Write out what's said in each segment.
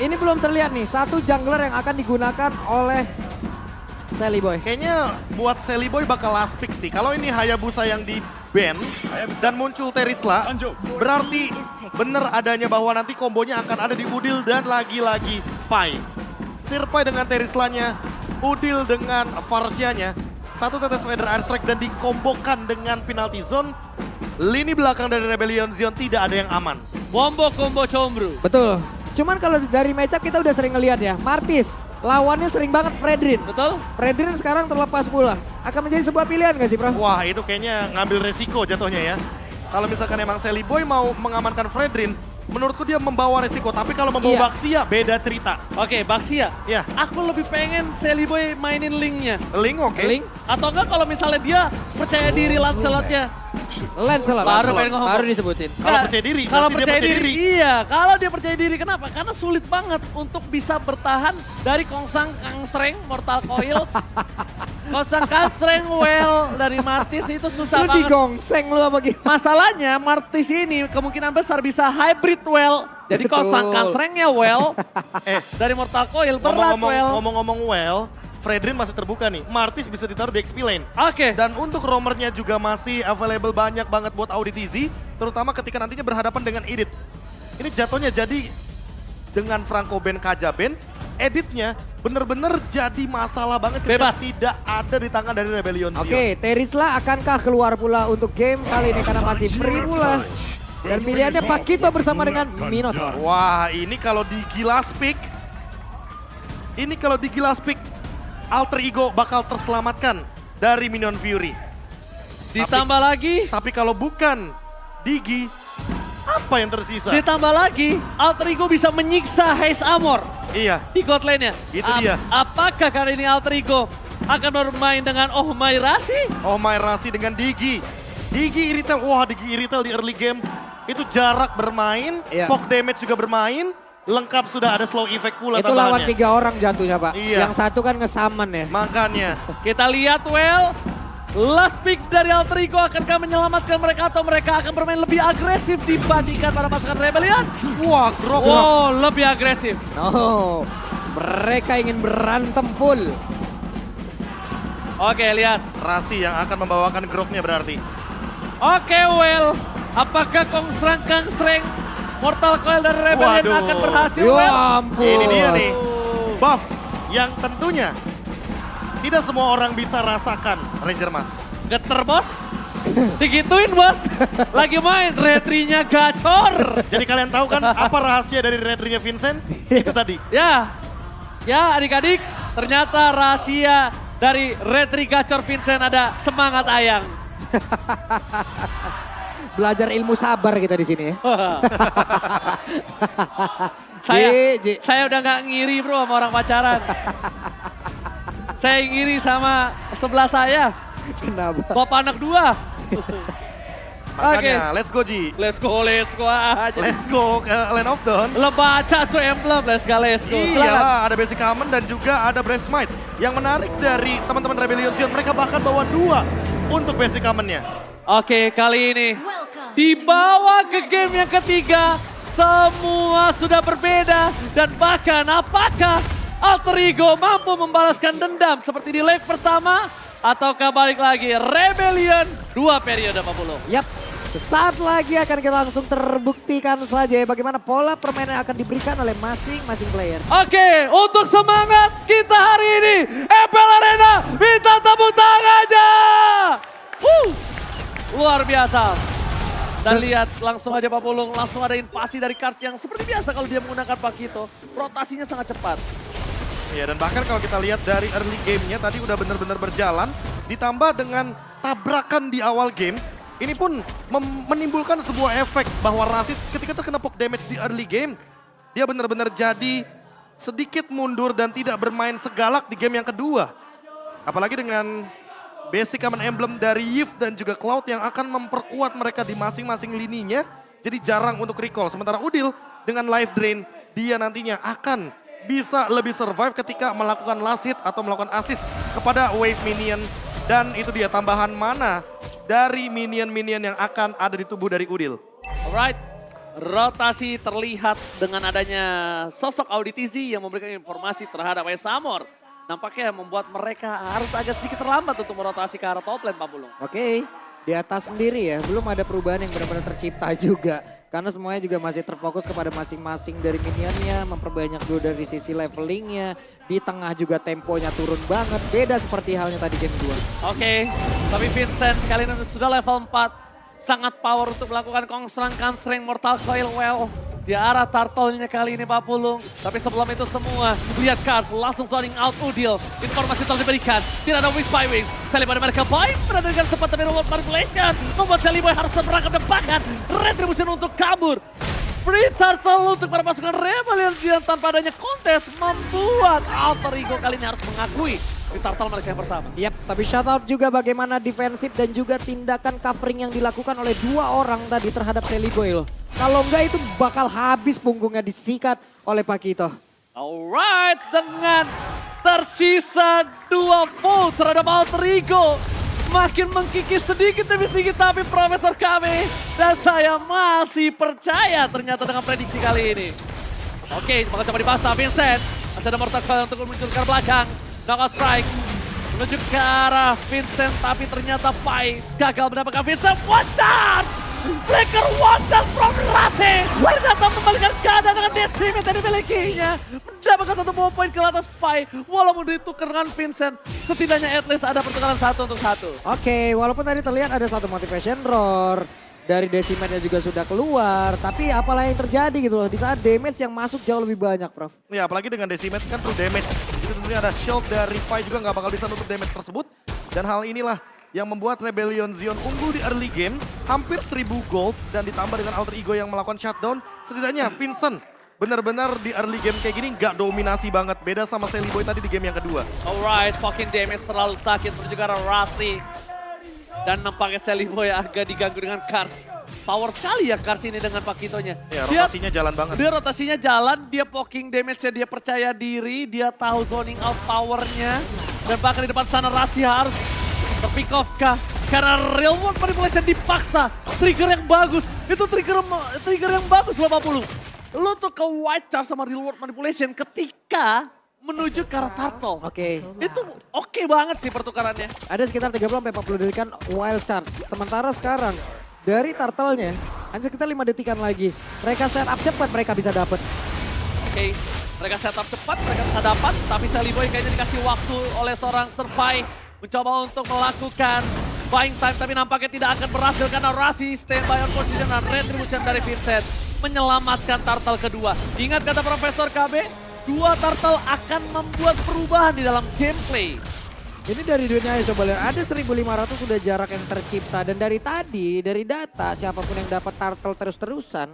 Ini belum terlihat nih, satu jungler yang akan digunakan oleh Sally Boy. Kayaknya buat Sally Boy bakal last pick sih. Kalau ini Hayabusa yang di ban dan muncul Terisla, berarti bener adanya bahwa nanti kombonya akan ada di Udil dan lagi-lagi Pai. Sirpai dengan Terislanya, Udil dengan Farsianya, satu tetes Feather Airstrike dan dikombokan dengan penalty zone. Lini belakang dari Rebellion Zion tidak ada yang aman. Wombo combo combro. Betul. Cuman kalau dari matchup kita udah sering ngeliat ya, Martis lawannya sering banget Fredrin. Betul? Fredrin sekarang terlepas pula. Akan menjadi sebuah pilihan gak sih, Bro? Wah, itu kayaknya ngambil resiko jatuhnya ya. Kalau misalkan emang Sally Boy mau mengamankan Fredrin, menurutku dia membawa resiko. Tapi kalau membawa Iya. Baxia, beda cerita. Oke, Baxia. Ya, Aku lebih pengen Sally Boy mainin Link-nya. Link oke. Link, Atau enggak kalau misalnya dia percaya diri Lancelot-nya. Lancelot. Baru pengen ngomong. Baru disebutin. Kalau Nggak, percaya diri, Kalau berarti dia percaya percaya diri, diri. iya. Kalau dia percaya diri, kenapa? Karena sulit banget untuk bisa bertahan dari Kongsang Kangsreng, Mortal Coil. Kongsang Kangsreng Well dari Martis itu susah Lu banget. digongseng lu apa gimana? Masalahnya Martis ini kemungkinan besar bisa hybrid Well. Jadi Betul. Kongsang Kangsrengnya Well. dari Mortal Coil berat Well. Ngomong-ngomong well, Fredrin masih terbuka nih. Martis bisa ditaruh di XP lane. Oke. Dan untuk roamernya juga masih available banyak banget buat Audit Easy. Terutama ketika nantinya berhadapan dengan Edit. Ini jatuhnya jadi dengan Franco Ben Kaja Ben, editnya bener-bener jadi masalah banget ketika Bebas. tidak ada di tangan dari Rebellion Zion. Oke, Terisla akankah keluar pula untuk game kali ini karena masih free pula. Dan pilihannya Pakito bersama dengan Minotaur. Wah, ini kalau di Gilas Pick, Alter Ego bakal terselamatkan dari Minion Fury. Ditambah lagi, Tapi kalau bukan Digi, apa yang tersisa? Alter Ego bisa menyiksa Haze Amor Iya, di god lane-nya. Itu dia. Apakah kali ini Alter Ego akan bermain dengan Oh My Rasi? Oh My Rasi dengan Digi. Digi Iritel, wah Digi Iritel di early game. Itu jarak bermain, Iya. poke damage juga bermain. Lengkap sudah ada slow effect pula Itu lawan tambahannya. 3 orang jatuhnya, Pak. Iya. Yang satu kan ngesaman ya. Makanya, Kita lihat Well, last pick dari Alter Ego akankah menyelamatkan mereka atau mereka akan bermain lebih agresif dibandingkan para pasukan Rebellion? wah Grok. Wow, lebih agresif. No, mereka ingin berantem full. Oke, lihat. Rasi yang akan membawakan Groknya berarti. Oke, Well, apakah Kangsreng Mortal Coil dari Rebellion Waduh. akan berhasil? Ya Well? ampun. Ini dia nih, buff yang tentunya tidak semua orang bisa rasakan, Ranger Mas. Geter, Bos. Digituin, Bos. Lagi main, retrinya gacor. Jadi kalian tahu kan apa rahasia dari Redrinya Vincent? Itu tadi. Ya, adik-adik, ternyata rahasia dari retri gacor Vincent ada semangat ayang. Belajar ilmu sabar kita di sini ya. Ji. Saya udah nggak ngiri bro sama orang pacaran. Saya ngiri sama sebelah saya, Kenapa? bapak anak 2. Makanya, let's go Ji. Let's go aja. Let's go ke Land of Dawn. Lo baca tuh emblem, let's go. Silakan. Iyalah, ada Basic Common dan juga ada Brave Smite. Yang menarik dari teman-teman Rebellion Zion, mereka bahkan bawa 2 untuk Basic Commonnya. Oke, kali ini dibawa ke game yang ketiga. Semua sudah berbeda dan bahkan apakah Alter Ego mampu membalaskan dendam seperti di leg pertama ataukah balik lagi Rebellion 2 periode 40. Yap, sesaat lagi akan kita langsung terbuktikan saja ya bagaimana pola permainan yang akan diberikan oleh masing-masing player. Oke, untuk semangat kita hari ini, EPL Arena minta tepuk tangannya. Luar biasa. Dan lihat langsung aja Pak Pulung, langsung ada invasi dari Kars yang seperti biasa kalau dia menggunakan Pakito. Rotasinya sangat cepat. Ya, dan bahkan kalau kita lihat dari early game-nya tadi udah benar-benar berjalan. Ditambah dengan tabrakan di awal game. Ini pun menimbulkan sebuah efek bahwa Rashid ketika terkena poke damage di early game. Dia benar-benar jadi sedikit mundur dan tidak bermain segalak di game yang kedua. Apalagi dengan basic common emblem dari Yves dan juga Cloud yang akan memperkuat mereka di masing-masing lininya. Jadi jarang untuk recall. Sementara Udil dengan life drain, dia nantinya akan bisa lebih survive ketika melakukan last hit atau melakukan assist kepada wave minion. Dan itu dia tambahan mana dari minion-minion yang akan ada di tubuh dari Udil. Alright. Rotasi terlihat dengan adanya sosok Auditizi yang memberikan informasi terhadap Esamor. Nampaknya membuat mereka harus agak sedikit terlambat untuk merotasi ke arah top lane, Pak Pulung. Oke, di atas sendiri ya, belum ada perubahan yang benar-benar tercipta juga. Karena semuanya juga masih terfokus kepada masing-masing dari minionnya, memperbanyak dulu dari sisi levelingnya. Di tengah juga temponya turun banget, beda seperti halnya tadi game 2. Oke, tapi Vincent kali ini sudah level 4. Sangat power untuk melakukan constraint Mortal Coil well di arah turtle-nya kali ini Pak Pulung. Tapi sebelum itu semua, lihat Kars langsung zoning out Udil. Informasi telah diberikan, tidak ada wings by wings. Seliboy mereka baik berada dengan sempat tapi robot manipulation. Membuat Seliboy harus berangkat dan bahkan retribution untuk kabur. Free Turtle untuk para pasukan Rebellion tanpa adanya kontes membuat Alter Ego kali ini harus mengakui di Turtle mereka yang pertama. Yap, tapi shout out juga bagaimana defensif dan juga tindakan covering yang dilakukan oleh 2 orang tadi terhadap Seliboy loh. Kalau enggak itu bakal habis punggungnya disikat oleh Pakito. Alright, dengan tersisa 2 full terhadap Alter Ego. Makin mengkikis sedikit demi sedikit tapi Profesor Kami dan saya masih percaya ternyata dengan prediksi kali ini. Oke, bakal coba dibahas Vincent. Masih ada Mortal Coil untuk memunculkan belakang. Knockout strike menuju ke arah Vincent tapi ternyata Pai gagal mendapatkan Vincent. One shot! Flicker one shot from Rasi. Ternyata membalikan keadaan dengan Decimate yang dimilikinya. Mendapatkan 1 point ke atas Pai. Walaupun ditukar dengan Vincent, setidaknya at least ada pertukaran 1 untuk 1. Oke, walaupun tadi terlihat ada 1 motivation roar. Dari Decimate-nya juga sudah keluar. Tapi apalah yang terjadi gitu loh. Di saat damage yang masuk jauh lebih banyak, Prof. Ya apalagi dengan Decimate kan true damage. Jadi tentunya ada shield dari Pai juga nggak bakal bisa nutup damage tersebut. Dan hal inilah yang membuat Rebellion Zion unggul di early game. Hampir 1000 gold dan ditambah dengan Alter Ego yang melakukan shutdown. Setidaknya Vincent benar-benar di early game kayak gini nggak dominasi banget. Beda sama Seliboy tadi di game yang kedua. Alright, fucking damage terlalu sakit menuju ke arah Rasi. Dan nampaknya Seliboy agak diganggu dengan Kars. Power sekali ya Kars ini dengan Pakitonya. Ya rotasinya jalan banget. Dia rotasinya jalan, dia poking damage-nya, dia percaya diri, dia tahu zoning out powernya. Dan bahkan di depan sana Rasi harus terpick off kah? Karena real world manipulation dipaksa. Trigger yang bagus, itu trigger yang bagus loh 40. Lu tuh ke white charge sama real world manipulation ketika menuju ke arah turtle. Oke. Itu oke banget sih pertukarannya. Ada sekitar 30-40 detikan wild charge. Sementara sekarang dari turtle-nya hanya sekitar 5 detikan lagi. Mereka set up cepat, mereka bisa dapat. Oke, mereka setup cepat, mereka bisa dapat. Tapi Seliboy kayaknya dikasih waktu oleh seorang Survive. Mencoba untuk melakukan buying time. Tapi nampaknya tidak akan berhasil karena Rasi standby on position dan retribution dari Vincent. Menyelamatkan turtle kedua. Ingat kata Profesor KB, 2 turtle akan membuat perubahan di dalam gameplay. Ini dari dunia ya, coba lihat, ada 1500 sudah jarak yang tercipta. Dan dari tadi, dari data, siapapun yang dapat turtle terus-terusan,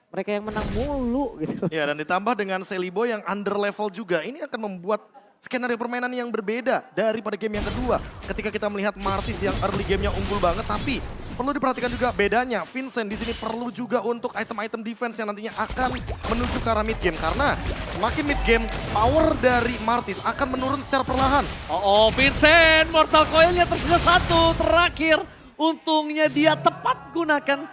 mereka yang menang mulu gitu. Ya dan ditambah dengan Seliboy yang under level juga. Ini akan membuat skenario permainan yang berbeda daripada game yang kedua. Ketika kita melihat Martis yang early gamenya unggul banget, tapi perlu diperhatikan juga bedanya. Vincent di sini perlu juga untuk item-item defense yang nantinya akan menuju ke arah mid game. Karena semakin mid game, power dari Martis akan menurun secara perlahan. Oh, Vincent, Mortal Coil-nya tersisa 1 terakhir. Untungnya dia tepat gunakan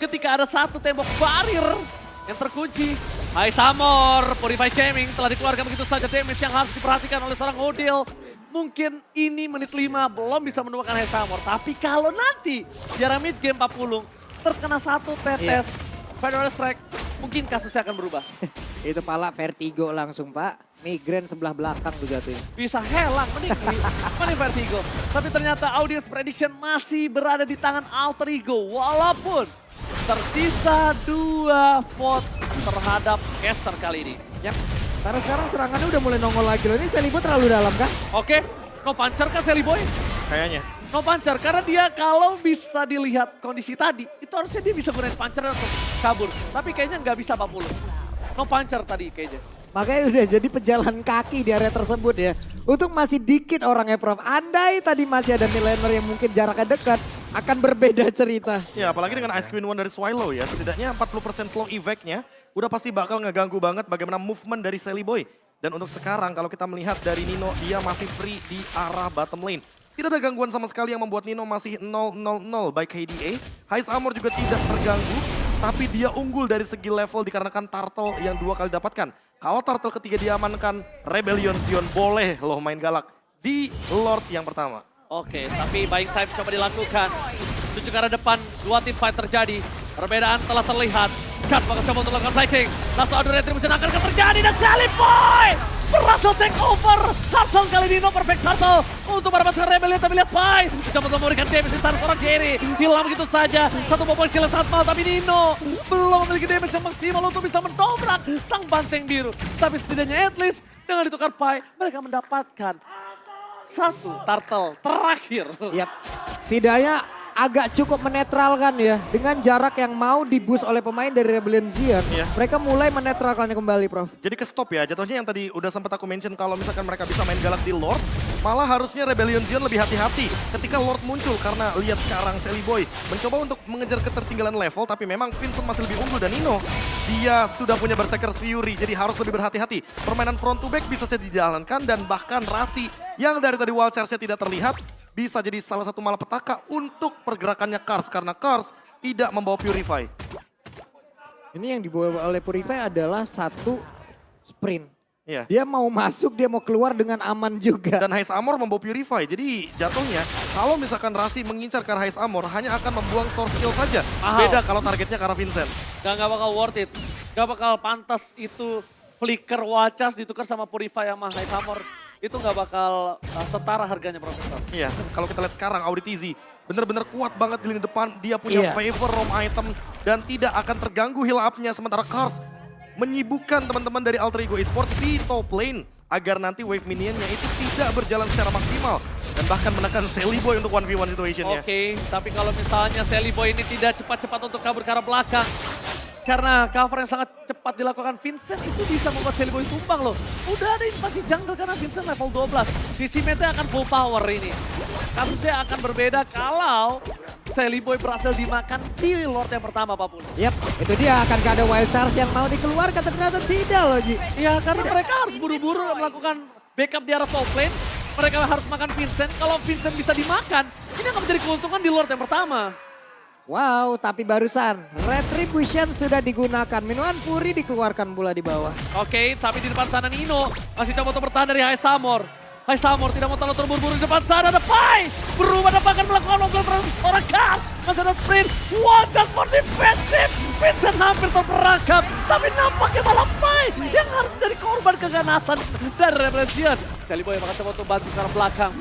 ketika ada 1 tembok barrier yang terkunci. Hai Samor, Purify Gaming telah dikeluarkan begitu saja damage yang harus diperhatikan oleh seorang Odil. Mungkin ini menit 5 belum bisa menemukan Hai Samor. Tapi kalau nanti jarak mid game 40 terkena 1 tetes Final Strike, mungkin kasusnya akan berubah. Itu pala vertigo langsung Pak. Migrain sebelah belakang tuh jatuhnya. Bisa helang, mending Vertigo. Tapi ternyata audience prediction masih berada di tangan Alter Ego. Walaupun tersisa 2 vote terhadap caster kali ini. Yap, karena sekarang serangannya udah mulai nongol lagi loh. Ini Seliboy terlalu dalam kah? Oke, no puncher kan Seliboy? Kayaknya. No puncher, karena dia kalau bisa dilihat kondisi tadi, itu harusnya dia bisa gunain puncher untuk kabur. Tapi kayaknya nggak bisa 40. No puncher tadi kayaknya. Makanya udah jadi pejalan kaki di area tersebut ya. Untuk masih dikit orangnya Prof. Andai tadi masih ada Milenar yang mungkin jaraknya dekat, akan berbeda cerita. Ya apalagi dengan Ice Queen One dari Swallow ya. Setidaknya 40% slow effect-nya udah pasti bakal ngeganggu banget bagaimana movement dari Seliboy. Dan untuk sekarang kalau kita melihat dari Nino, dia masih free di arah bottom lane. Tidak ada gangguan sama sekali yang membuat Nino masih 0-0-0 by KDA. High Armor juga tidak terganggu. tapi dia unggul dari segi level dikarenakan turtle yang 2 kali dapatkan. Kalau turtle ketiga diamankan, Rebellion Zion boleh loh main galak di Lord yang pertama. Oke, tapi buying time coba dilakukan. Menuju ke arah depan, 2 team fight terjadi. Perbedaan telah terlihat. Cut bakal coba untuk melakukan fighting. Langsung adu retribution akan terjadi dan Sally Boy berhasil take over. Turtle kali ini no perfect turtle untuk mendapatkan Rebellion, tapi lihat Pai coba untuk memberikan damage di sana seorang Jerry. Hilang begitu saja. Satu bobol kill yang sangat mahal, tapi Nino belum memiliki damage yang maksimal untuk bisa mendobrak sang banteng biru. Tapi setidaknya at least dengan ditukar Pai, mereka mendapatkan satu turtle terakhir. Yap, setidaknya agak cukup menetralkan ya. Dengan jarak yang mau diboost oleh pemain dari Rebellion Zion. Iya. Mereka mulai menetralkannya kembali, Prof. Jadi ke stop ya, jatuhnya yang tadi udah sempat aku mention kalau misalkan mereka bisa main galak di Lord, malah harusnya Rebellion Zion lebih hati-hati ketika Lord muncul. Karena lihat sekarang Sally Boy mencoba untuk mengejar ketertinggalan level, tapi memang Vincent masih lebih unggul dan Nino, dia sudah punya Berserker's Fury, jadi harus lebih berhati-hati. Permainan front to back bisa saja dijalankan dan bahkan Rasi yang dari tadi wild charge-nya tidak terlihat, bisa jadi salah satu malapetaka untuk pergerakannya Kars. Karena Kars tidak membawa Purify. Ini yang dibawa oleh Purify adalah satu sprint. Iya. Dia mau masuk, dia mau keluar dengan aman juga. Dan Heist Armor membawa Purify. Jadi jatuhnya kalau misalkan Rasi mengincar ke arah Heist Armor hanya akan membuang source skill saja. Mahal. Beda kalau targetnya ke arah Vincent. Gak bakal worth it. Gak bakal pantas itu flicker Wachas ditukar sama Purify sama High Hammer. Itu gak bakal setara harganya, Profesor. Iya, kalau kita lihat sekarang Audi TZ benar-benar kuat banget di lini depan. Dia punya favor roam item dan tidak akan terganggu heal up-nya. Sementara Kars menyibukkan teman-teman dari Alter Ego Esports di top lane agar nanti wave minionnya itu tidak berjalan secara maksimal. Dan bahkan menekan Sally Boy untuk 1v1 situationnya. Oke, tapi kalau misalnya Sally Boy ini tidak cepat-cepat untuk kabur ke arah belakang. Karena cover yang sangat cepat dilakukan Vincent itu bisa membuat Sally Boy tumbang loh. Udah ada invasi jungle karena Vincent level 12. Decimate'nya akan full power ini. Kasusnya akan berbeda kalau Sally Boy berhasil dimakan di Lord yang pertama apapun. Yap, itu dia akan gak ada wild charge yang mau dikeluarkan, ternyata tidak loh Ji. Ya karena mereka harus buru-buru melakukan backup di arah top lane. Mereka harus makan Vincent. Kalau Vincent bisa dimakan, ini akan menjadi keuntungan di Lord yang pertama. Wow, tapi barusan Retribution sudah digunakan. Minuman Fury dikeluarkan pula di bawah. Oke, tapi di depan sana Nino masih coba untuk bertahan dari High Samor. High Samor tidak mau terlalu terburu-buru. Di depan sana ada Pai. Berubah dan bahkan melakukan ongkol seorang Kars. Masih ada sprint. Wajah for defensif. Vincent hampir terperangkap. Tapi nampaknya malah Pai yang harus menjadi korban keganasan dari Rebellion. Sally Boy bakal coba untuk bantu ke arah belakang.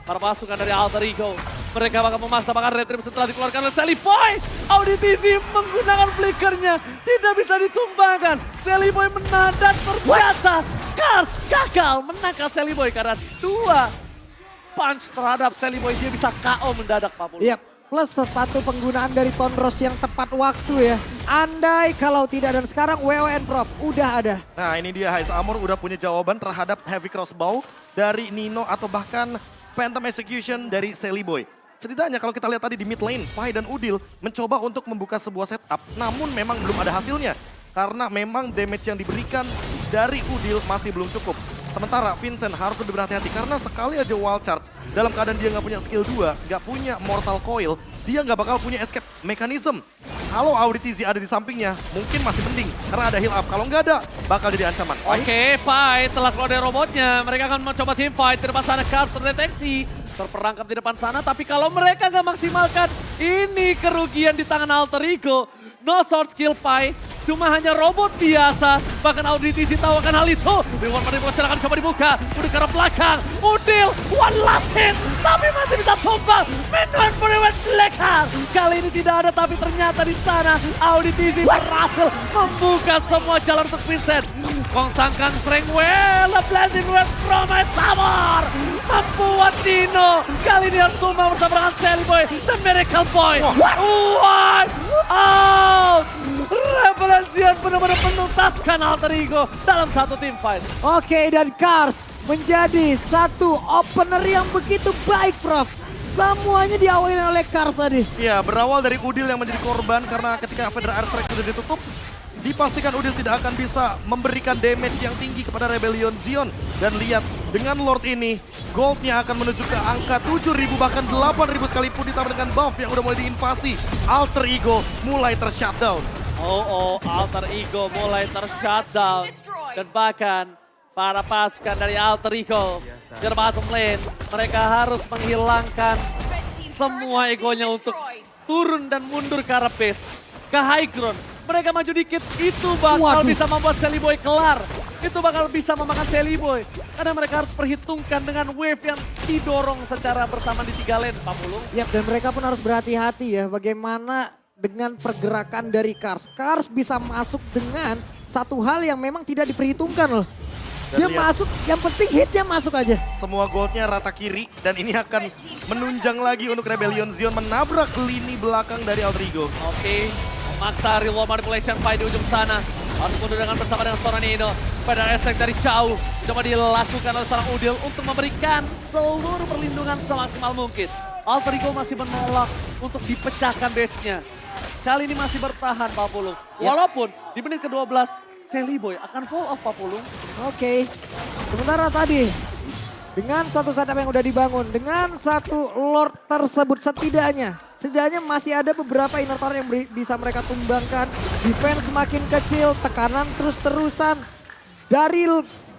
Para pasukan dari Alter Ego. Mereka bakal memaksa bahkan retribusi setelah dikeluarkan oleh Sally Boy. Audi TZ menggunakan flickernya. Tidak bisa ditumbangkan. Sally Boy menang dan ternyata Kars gagal menangkap Sally Boy. Karena 2 punch terhadap Sally Boy dia bisa KO mendadak Pak Pulu. Yap, plus sepatu penggunaan dari Tonros yang tepat waktu ya. Andai kalau tidak, dan sekarang WON Prop udah ada. Nah ini dia Heist Armor udah punya jawaban terhadap Heavy Crossbow dari Nino atau bahkan Phantom Execution dari Sally Boy. Setidaknya kalau kita lihat tadi di mid lane, Pai dan Udil mencoba untuk membuka sebuah setup. Namun memang belum ada hasilnya. Karena memang damage yang diberikan dari Udil masih belum cukup. Sementara Vincent harus lebih berhati-hati karena sekali aja wild charge. Dalam keadaan dia nggak punya skill 2, nggak punya mortal coil, dia nggak bakal punya escape mechanism. Kalau Audi TZ ada di sampingnya, mungkin masih mending. Karena ada heal up. Kalau nggak ada, bakal jadi ancaman. Oke, Pai telah keluar dari robotnya. Mereka akan mencoba team fight. Di depan sana Kars terdeteksi. Terperangkap di depan sana, tapi kalau mereka nggak maksimalkan, ini kerugian di tangan Alter Ego. No sword skill Pai, cuma hanya robot biasa. Bahkan Audi TZ tahu akan hal itu. Reward pada silahkan coba dibuka. Udah ke arah belakang. Udil, one last hit. Tapi masih bisa tumbang. Minuman Puriwet Blackheart. Kali ini tidak ada, tapi ternyata di sana Audi TZ berhasil membuka semua jalan untuk Vincent. Kong Sangkang Strength well, a blending with Promise Summer. Membuat Dino kali ini harus tumbang bersama dengan Sally Boy, The Miracle Boy. What? Out! Rebellion benar-benar menuntaskan Alter Ego dalam satu team fight. Oke, dan Kars menjadi satu opener yang begitu baik, Prof. Semuanya diawali oleh Kars tadi. Iya, berawal dari Udil yang menjadi korban karena ketika Federal Airstrike sudah ditutup, dipastikan Udil tidak akan bisa memberikan damage yang tinggi kepada Rebellion Zion. Dan lihat, dengan Lord ini, goldnya akan menuju ke angka 7.000 bahkan 8.000 sekalipun ditambah dengan buff yang udah mulai diinvasi. Alter Ego mulai tershutdown. Alter Ego mulai ter-shutdown. Dan bahkan para pasukan dari Alter Ego termasuk lane, mereka harus menghilangkan semua egonya untuk turun dan mundur ke arah base, ke high ground. Mereka maju dikit, itu bakal bisa membuat Sally Boy kelar. Itu bakal bisa memakan Sally Boy. Karena mereka harus perhitungkan dengan wave yang didorong secara bersama di 3 lane, Pak Pulung. Ya, dan mereka pun harus berhati-hati ya bagaimana dengan pergerakan dari Cars. Cars bisa masuk dengan satu hal yang memang tidak diperhitungkan loh. Dan Dia lihat, masuk, yang penting hitnya masuk aja. semua goldnya rata kiri dan ini akan menunjang lagi untuk Rebellion Zion menabrak lini belakang dari Alter Ego. Oke, memaksa real manipulation fight di ujung sana. Harus mundur dengan bersama dengan seorang Nino. Pedal attack dari jauh. Coba dilakukan oleh seorang Udil untuk memberikan seluruh perlindungan semaksimal mungkin. Alter Ego masih menolak untuk dipecahkan base-nya. Kali ini masih bertahan Pak Pulung. Walaupun di menit ke-12 Sally Boy akan fall off Pak Pulung. Oke, sementara tadi dengan satu setup yang udah dibangun, dengan satu Lord tersebut setidaknya masih ada beberapa inner tower yang bisa mereka tumbangkan. Defense semakin kecil, tekanan terus-terusan dari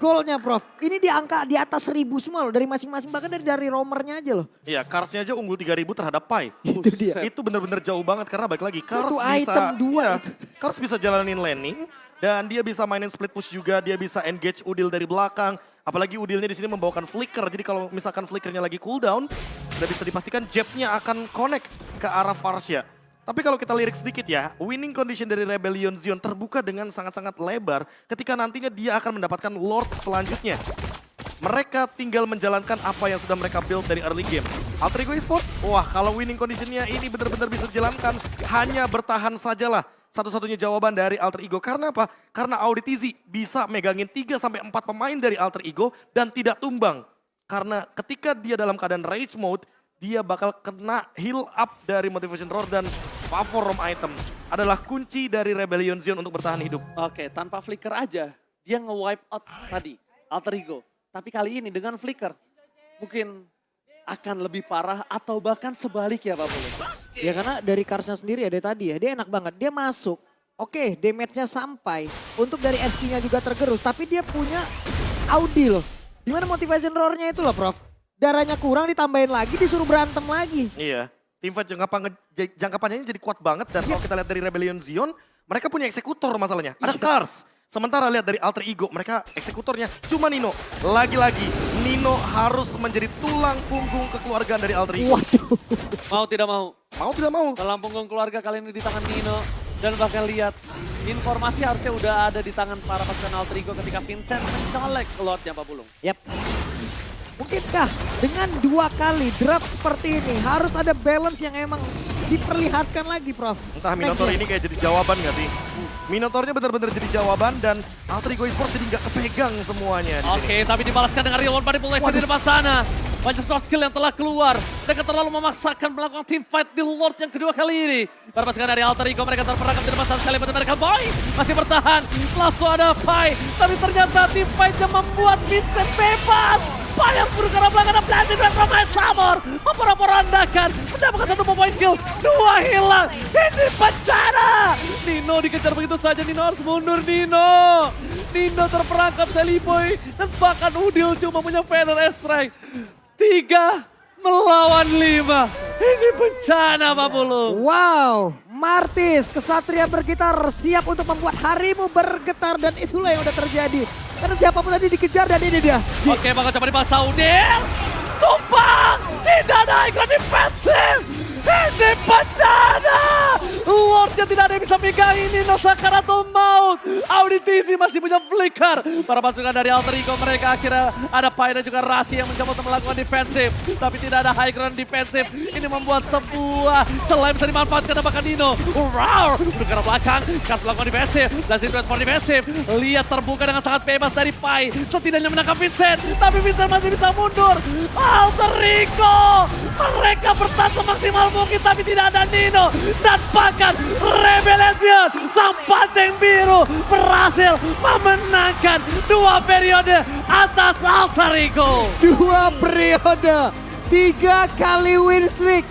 golnya Prof. Ini di angka di atas 1000 semua loh dari masing-masing, bahkan dari roamernya aja loh. Iya, Carsnya aja unggul 3000 terhadap Pai. Itu dia. Itu benar-benar jauh banget karena balik lagi Cars Satu bisa item, dua itu. Cars bisa jalanin laning dan dia bisa mainin split push juga, dia bisa engage Udil dari belakang. Apalagi Udilnya di sini membawakan flicker. Jadi kalau misalkan flickernya lagi cooldown, udah bisa dipastikan jabnya akan connect ke arah Varsha. Tapi kalau kita lirik sedikit ya, winning condition dari Rebellion Zion terbuka dengan sangat-sangat lebar ketika nantinya dia akan mendapatkan Lord selanjutnya. Mereka tinggal menjalankan apa yang sudah mereka build dari early game. Alter Ego Esports, wah kalau winning conditionnya ini benar-benar bisa dijalankan, hanya bertahan sajalah. Satu-satunya jawaban dari Alter Ego. Karena apa? Karena Auditizi bisa megangin 3-4 pemain dari Alter Ego dan tidak tumbang. Karena ketika dia dalam keadaan rage mode, dia bakal kena heal up dari Motivation Roar dan Favor Roam item. Adalah kunci dari Rebellion Zion untuk bertahan hidup. Oke, tanpa flicker aja dia nge-wipe out tadi Alter Ego. Tapi kali ini dengan flicker mungkin akan lebih parah atau bahkan sebaliknya Pak Pulung. Ya karena dari Carsnya sendiri ya dari tadi ya, dia enak banget. Dia masuk, oke damage-nya sampai. Untuk dari SP-nya juga tergerus, tapi dia punya Audi loh. Dimana motivation roar-nya itu loh Prof. Darahnya kurang ditambahin lagi, disuruh berantem lagi. Iya, teamfight jangka panjangnya jadi kuat banget. Dan kalau kita lihat dari Rebellion Zion, mereka punya eksekutor masalahnya. Ada Cars. Sementara lihat dari Alter Ego, mereka eksekutornya cuma Nino. Lagi-lagi Nino harus menjadi tulang punggung kekeluargaan dari Alter Ego. Waduh. Mau tidak mau, Mau tidak mau. tulang punggung keluarga kali ini di tangan Nino. Dan bahkan lihat, informasi harusnya udah ada di tangan para pasukan Alter Ego ketika Vincent mencolek Lordnya Pak Pulung. Yap. Mungkinkah dengan 2 kali draft seperti ini harus ada balance yang emang diperlihatkan lagi Prof? Entah Minotaur ini kayak jadi jawaban gak sih? Minotaurnya benar-benar jadi jawaban dan Alter Ego Esports jadi nggak kepegang semuanya di sini. Oke, tapi dibalaskan dengan real manipulation di depan sana. Banyak soft skill yang telah keluar. Mereka terlalu memaksakan melakukan team fight di Lord yang kedua kali ini. Para pasukan dari Alter Ego mereka terperangkap di depan sana sekali. Mereka Boy masih bertahan. Langsung ada Pai. Tapi ternyata team fight-nya membuat Vincent bebas. Pai yang buruk karena belakang ada Blended Wave from Samor. Memporak-porandakan. Mencapai 1 point kill. 2 hilang. Ini bencana. Nino dikejar begitu saja. Nino harus mundur Nino. Nino terperangkap Sally Boy. Dan bahkan Udil cuma punya Feather Strike. 3 melawan 5. Ini bencana Pak Pulung. Wow, Martis, kesatria bergitar siap untuk membuat harimu bergetar dan itulah yang udah terjadi. Karena siapapun tadi dikejar dan ini dia. Oke, bakal coba dibahas Udil. Tumpang, tidak ada ikon defensif. Ini bencana. Lordnya tidak ada yang bisa pegang ini. Nosakar atau Maut. Auditizi masih punya flicker. Para pasukan dari Alter Ego mereka akhirnya ada Pai dan juga Rasi yang mencoba untuk melakukan defensif. Tapi tidak ada high ground defensif. Ini membuat sebuah celah bisa dimanfaatkan dan bahkan Nino. Wow, bergerak belakang. Kas melakukan defensif. Blazing Threat for defensif. Lihat terbuka dengan sangat bebas dari Pai. Setidaknya menangkap Vincent. Tapi Vincent masih bisa mundur. Alter Ego. Mereka bertahan semaksimal mungkin tapi tidak ada Nino. Dan bahkan Rebellion sang pancing biru berhasil memenangkan 2 periode atas Alter Ego. 2 periode, 3 kali win streak.